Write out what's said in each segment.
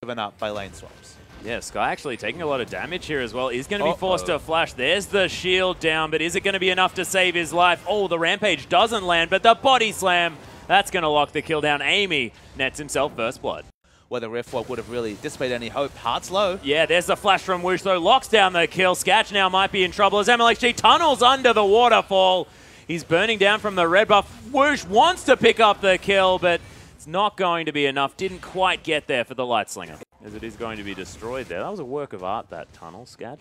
Given up by lane swaps. Yeah, Skye actually taking a lot of damage here as well. He's going to be forced to flash. There's the shield down, but is it going to be enough to save his life? Oh, the Rampage doesn't land, but the body slam, that's going to lock the kill down. Eimy nets himself first blood. Where the Riftwalk would have really dissipated any hope. Heart's low. Yeah, there's the flash from wuxx, though. Locks down the kill. Skatch now might be in trouble as mlxg tunnels under the waterfall. He's burning down from the red buff. wuxx wants to pick up the kill, but it's not going to be enough. Didn't quite get there for the Light Slinger, as it is going to be destroyed there. That was a work of art, that tunnel, Skatch.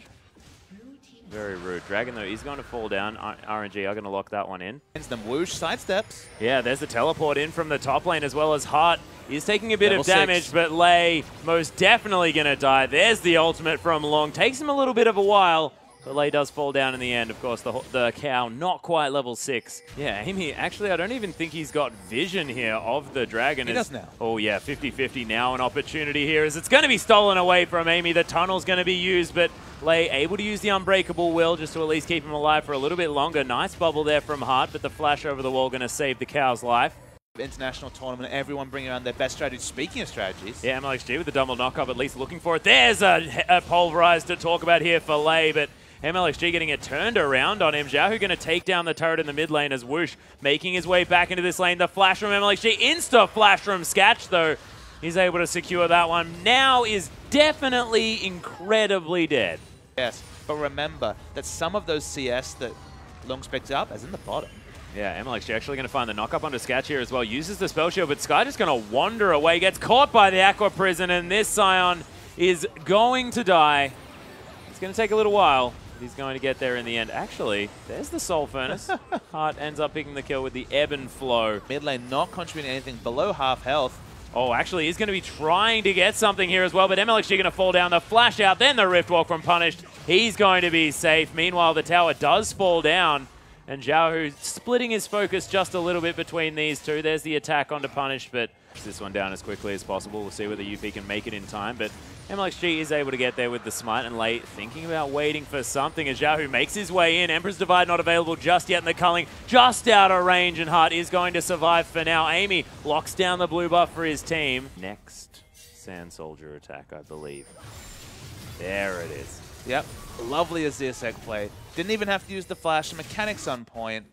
Very rude. Dragon, though, is going to fall down. RNG are going to lock that one in. Them wuxx sidesteps. Yeah, there's the teleport in from the top lane, as well as Heart is taking a bit Level of damage, 6. but Lei most definitely going to die. There's the ultimate from Loong. Takes him a little bit of a while, but Lei does fall down in the end. Of course, the cow not quite level 6. Yeah, Eimy, actually, I don't even think he's got vision here of the dragon. He does now. Oh, yeah, 50-50 now. An opportunity here as it's going to be stolen away from Eimy. The tunnel's going to be used, but Lei able to use the Unbreakable Will just to at least keep him alive for a little bit longer. Nice bubble there from Heart, but the flash over the wall going to save the cow's life. International tournament, everyone bringing around their best strategies. Speaking of strategies. Yeah, mlxg with the double knock-up, at least looking for it. There's a pulverize to talk about here for Lei, but mlxg getting it turned around on him. xiaohu going to take down the turret in the mid lane as wuxx making his way back into this lane. The flash from mlxg, insta-flash from Skatch, though. He's able to secure that one. Now is definitely incredibly dead. Yes, but remember that some of those CS that Loong's picked up is in the bottom. Yeah, mlxg actually going to find the knock-up onto Skatch here as well. Uses the spell shield, but Skye just going to wander away. Gets caught by the Aqua Prison, and this Sion is going to die. It's going to take a little while. He's going to get there in the end. Actually, there's the Soul Furnace. Heart ends up picking the kill with the Ebb and Flow. Mid lane not contributing anything below half health. Oh, actually, he's going to be trying to get something here as well, but mlxg going to fall down. The flash out, then the Riftwalk from Punished. He's going to be safe. Meanwhile, the tower does fall down, and xiaohu splitting his focus just a little bit between these two. There's the attack onto Punished, but this one down as quickly as possible. We'll see whether UP can make it in time, but mlxg is able to get there with the smite, and Lei thinking about waiting for something as xiaohu makes his way in. Emperor's Divide not available just yet, and the culling just out of range, and Heart is going to survive for now. Eimy locks down the blue buff for his team. Next Sand Soldier attack, I believe. There it is. Yep, lovely Azir sec play. Didn't even have to use the flash, mechanics on point.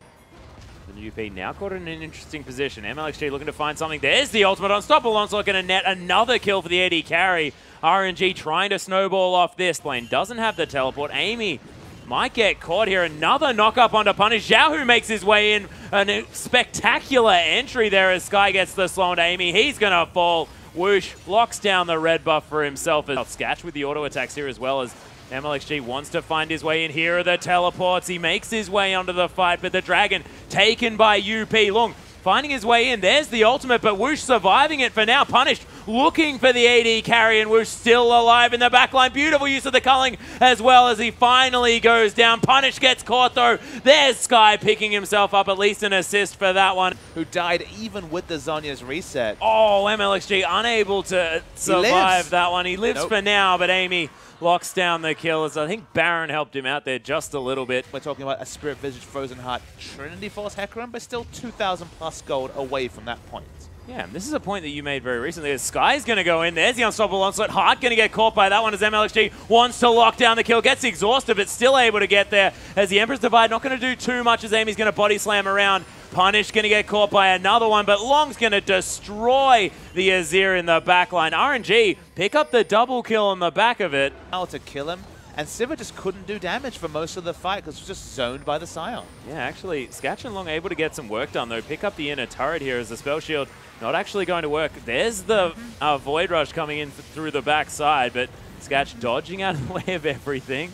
The UP now caught in an interesting position. mlxg looking to find something. There's the ultimate. Unstoppable Onslaught going to net another kill for the AD carry. RNG trying to snowball off this lane. Doesn't have the teleport. Eimy might get caught here. Another knock-up onto Punish. xiaohu makes his way in. A spectacular entry there as Skye gets the slow onto Eimy. He's going to fall. wuxx locks down the red buff for himself. Skatch with the auto attacks here as well as mlxg wants to find his way in. Here are the teleports. He makes his way onto the fight, but the dragon taken by UP. Loong finding his way in. There's the ultimate, but wuxx surviving it for now. Punished looking for the AD carry, and wuxx still alive in the backline. Beautiful use of the culling as well as he finally goes down. Punished gets caught though. There's Skye picking himself up, at least an assist for that one. Who died even with the Zhonya's reset. Oh, mlxg unable to survive that one. He lives for now, but Eimy locks down the kills. I think Baron helped him out there just a little bit. We're talking about a Spirit Visage Frozen Heart Trinity Force Hecarim, but still 2,000 plus gold away from that point. Yeah, this is a point that you made very recently. Skye's going to go in. There's the Unstoppable Onslaught. Heart going to get caught by that one as mlxg wants to lock down the kill. Gets exhausted, but still able to get there. As the Emperor's Divide not going to do too much as Amy's going to body slam around. Punish going to get caught by another one, but Long's going to destroy the Azir in the backline. RNG pick up the double kill on the back of it. How to kill him, and Sivir just couldn't do damage for most of the fight because it was just zoned by the Sion. Yeah, actually, Skatch and Loong able to get some work done though. Pick up the inner turret here as the spell shield not actually going to work. There's the Void Rush coming in through the backside, but Skatch dodging out of the way of everything.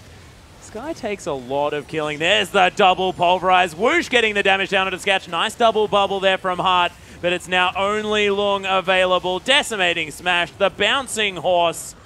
Skye takes a lot of killing. There's the double pulverize. wuxx getting the damage down onto Skatch. Nice double bubble there from Heart, but it's now only Loong available. Decimating Smash. The bouncing horse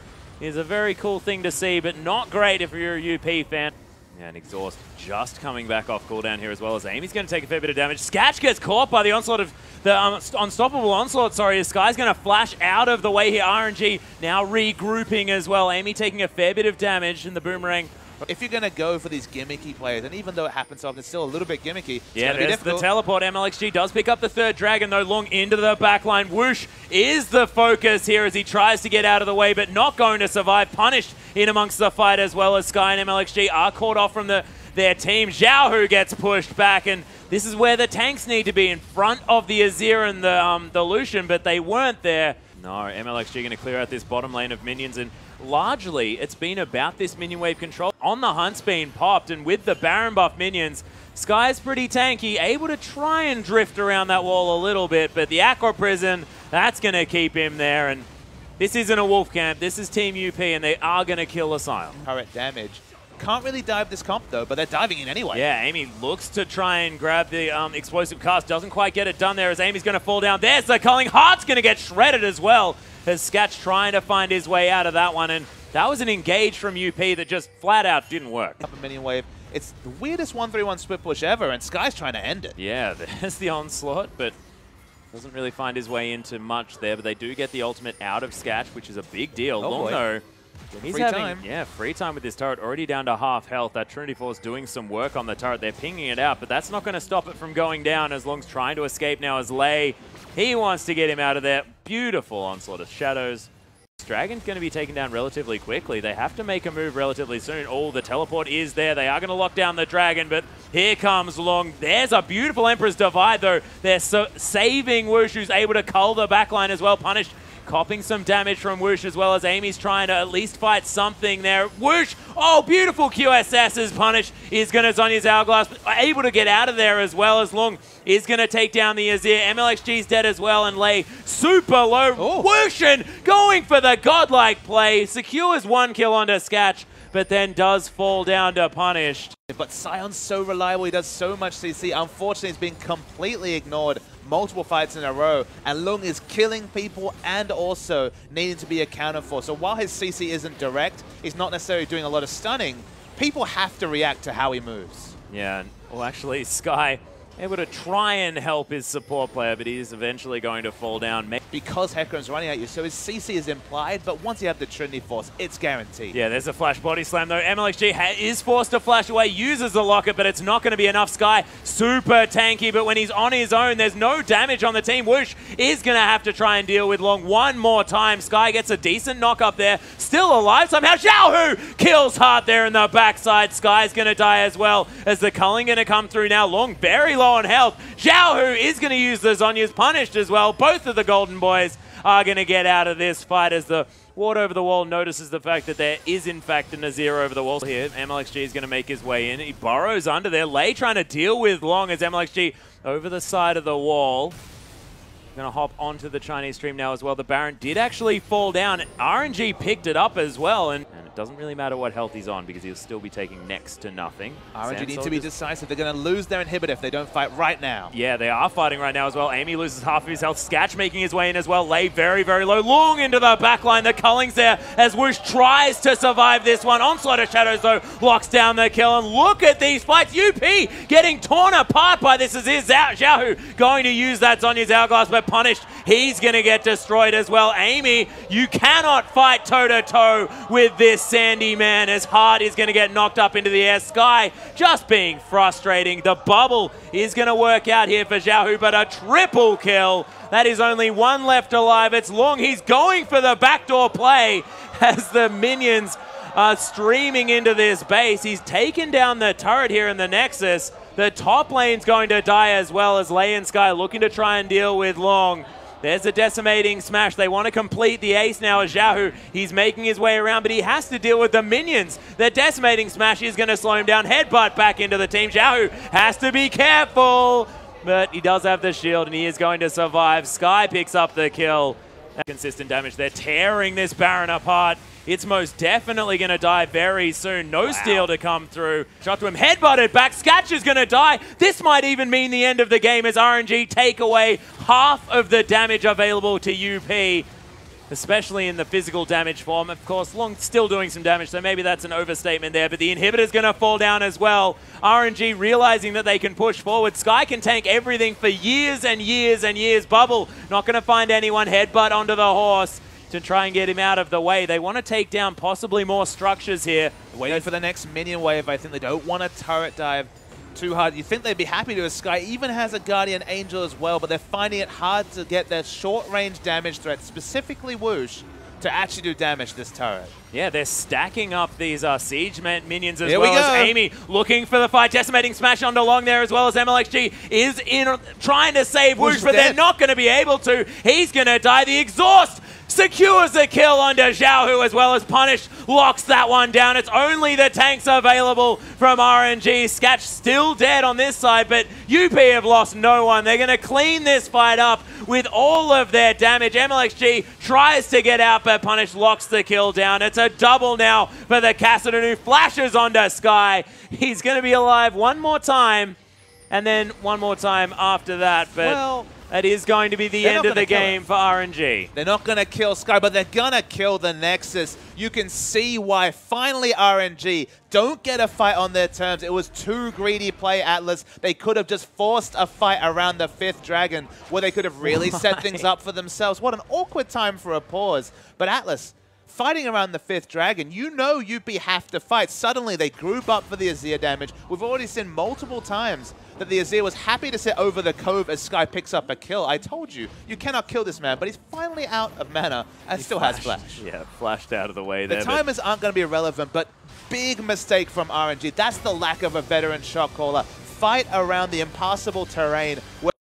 is a very cool thing to see, but not great if you're a UP fan. Yeah, and Exhaust just coming back off cooldown here as well as Amy's going to take a fair bit of damage. Skatch gets caught by the onslaught of the Unstoppable Onslaught, sorry, as Skye's going to flash out of the way here. RNG now regrouping as well. Eimy taking a fair bit of damage, and the Boomerang If you're going to go for these gimmicky players, and even though it happens often, it's still a little bit gimmicky. Yeah, there's the teleport. mlxg does pick up the third dragon, though. Loong into the backline. Wuxx is the focus here as he tries to get out of the way, but not going to survive. Punished in amongst the fight as well, as Skye and mlxg are caught off from their team. xiaohu gets pushed back, and this is where the tanks need to be, in front of the Azir and the Lucian, but they weren't there. No, mlxg going to clear out this bottom lane of minions, and largely it's been about this minion wave control. On the hunt's been popped, and with the Baron buff minions, Skye's pretty tanky, able to try and drift around that wall a little bit, but the Aqua Prison, that's going to keep him there. And this isn't a wolf camp, this is Team UP, and they are going to kill a Sion. Current damage. Can't really dive this comp though, but they're diving in anyway. Yeah, Eimy looks to try and grab the explosive cast. Doesn't quite get it done there as Amy's going to fall down. There's the culling. Heart's going to get shredded as well as Skatch trying to find his way out of that one. And that was an engage from UP that just flat out didn't work. Up a minion wave. It's the weirdest 1-3-1 split push ever, and Skye's trying to end it. Yeah, there's the onslaught, but doesn't really find his way into much there. But they do get the ultimate out of Skatch, which is a big deal. Oh, Loong, though, he's free having time. Free time with this turret, already down to half health. That Trinity Force doing some work on the turret. They're pinging it out, but that's not going to stop it from going down, as Loong's trying to escape now as Lei. He wants to get him out of there. Beautiful onslaught of shadows. This dragon's going to be taken down relatively quickly. They have to make a move relatively soon. Oh, the teleport is there. They are going to lock down the dragon, but here comes Loong. There's a beautiful Emperor's Divide, though. They're saving Wuxx, who's able to cull the backline as well. Punished. Copping some damage from Wuxx, as well as Amy's trying to at least fight something there. Wuxx, oh, beautiful QSS is punished. Is going to Zhonya's Hourglass, but able to get out of there, as well as Loong is going to take down the Azir. mlxg's dead as well, and Lei super low. Wuxx going for the godlike play. Secures 1 kill onto Skatch, but then does fall down to Punished. But Sion's so reliable, he does so much CC. Unfortunately, he's been completely ignored multiple fights in a row, and Loong is killing people and also needing to be accounted for. So while his CC isn't direct, he's not necessarily doing a lot of stunning, people have to react to how he moves. Yeah, well actually Skye able to try and help his support player, but he is eventually going to fall down. Because Hecarim's running at you, so his CC is implied, but once you have the Trinity Force, it's guaranteed. Yeah, there's a flash body slam though. mlxg is forced to flash away, uses the locket, but it's not going to be enough. Skye, super tanky, but when he's on his own, there's no damage on the team. Wuxx is going to have to try and deal with Loong one more time. Skye gets a decent knock up there, still alive somehow. xiaohu kills Heart there in the backside. Skye's going to die as well, as the culling going to come through now. Loong very low on health. xiaohu is going to use the Zhonya's punished as well. Both of the Golden Boys are going to get out of this fight, as the ward over the wall notices the fact that there is in fact an Azir over the wall here. mlxg is going to make his way in. He burrows under there. Lei trying to deal with Loong as mlxg over the side of the wall. Going to hop onto the Chinese stream now as well. The Baron did actually fall down. RNG picked it up as well, and it doesn't really matter what health he's on because he'll still be taking next to nothing. RNG need to be decisive. They're going to lose their inhibitor if they don't fight right now. Yeah, they are fighting right now as well. Eimy loses half of his health. Skatch making his way in as well. Lei very, very low. Loong into the backline. The culling's there as Wuxx tries to survive this one. Onslaught of Shadows, though, locks down the kill. And look at these fights. UP getting torn apart by this. As is xiaohu going to use that Zhonya's Hourglass, but punished. He's going to get destroyed as well. Eimy, you cannot fight toe-to-toe with this Sandy man, as Heart is going to get knocked up into the air. Skye just being frustrating. The bubble is going to work out here for xiaohu, but a triple kill. That is only one left alive. It's Loong. He's going for the backdoor play as the minions are streaming into this base. He's taken down the turret here in the Nexus. The top lane's going to die as well, as Lei and Skye looking to try and deal with Loong. There's a decimating smash. They want to complete the ace now as xiaohu. He's making his way around, but he has to deal with the minions. The decimating smash is going to slow him down. Headbutt back into the team. xiaohu has to be careful, but he does have the shield and he is going to survive. Skye picks up the kill. Consistent damage. They're tearing this Baron apart. It's most definitely going to die very soon. No steal to come through. Shot to him, headbutted back. Skatch is going to die. This might even mean the end of the game as RNG take away half of the damage available to UP, especially in the physical damage form. Of course, Loong still doing some damage, so maybe that's an overstatement there, but the inhibitor's going to fall down as well. RNG realizing that they can push forward. Skye can tank everything for years and years and years. Bubble not going to find anyone. Headbutt onto the horse. to try and get him out of the way. They want to take down possibly more structures here. Waiting for the next minion wave. I think they don't want to turret dive too hard. You think they'd be happy to, as Skye even has a Guardian Angel as well, but they're finding it hard to get their short-range damage threat, specifically wuxx, to actually do damage to this turret. Yeah, they're stacking up these siege minions as Here well we as go. Eimy looking for the fight. Decimating smash onto Loong there as well as mlxg is in trying to save wuxx, but they're not going to be able to. He's going to die. The exhaust secures the kill onto xiaohu as well as Punish locks that one down. It's only the tanks available from RNG. Skatch still dead on this side, but UP have lost no one. They're going to clean this fight up with all of their damage. mlxg tries to get out, but Punish locks the kill down. It's a double now for the Kassadin, who flashes onto Skye. He's going to be alive one more time, and then one more time after that, but Well, that is going to be the end of the game for RNG. they're not going to kill Skye, but they're going to kill the Nexus. You can see why finally RNG don't get a fight on their terms. It was too greedy play, Atlas. They could have just forced a fight around the 5th dragon where they could have really set things up for themselves. What an awkward time for a pause. But Atlas, fighting around the 5th dragon, you know UP have to fight. Suddenly they group up for the Azir damage. We've already seen multiple times that the Azir was happy to sit over the cove as Skye picks up a kill. I told you, you cannot kill this man, but he's finally out of mana and still has flash. Yeah, flashed out of the way there. The timers aren't going to be irrelevant, but big mistake from RNG. That's the lack of a veteran shot caller. Fight around the impassable terrain.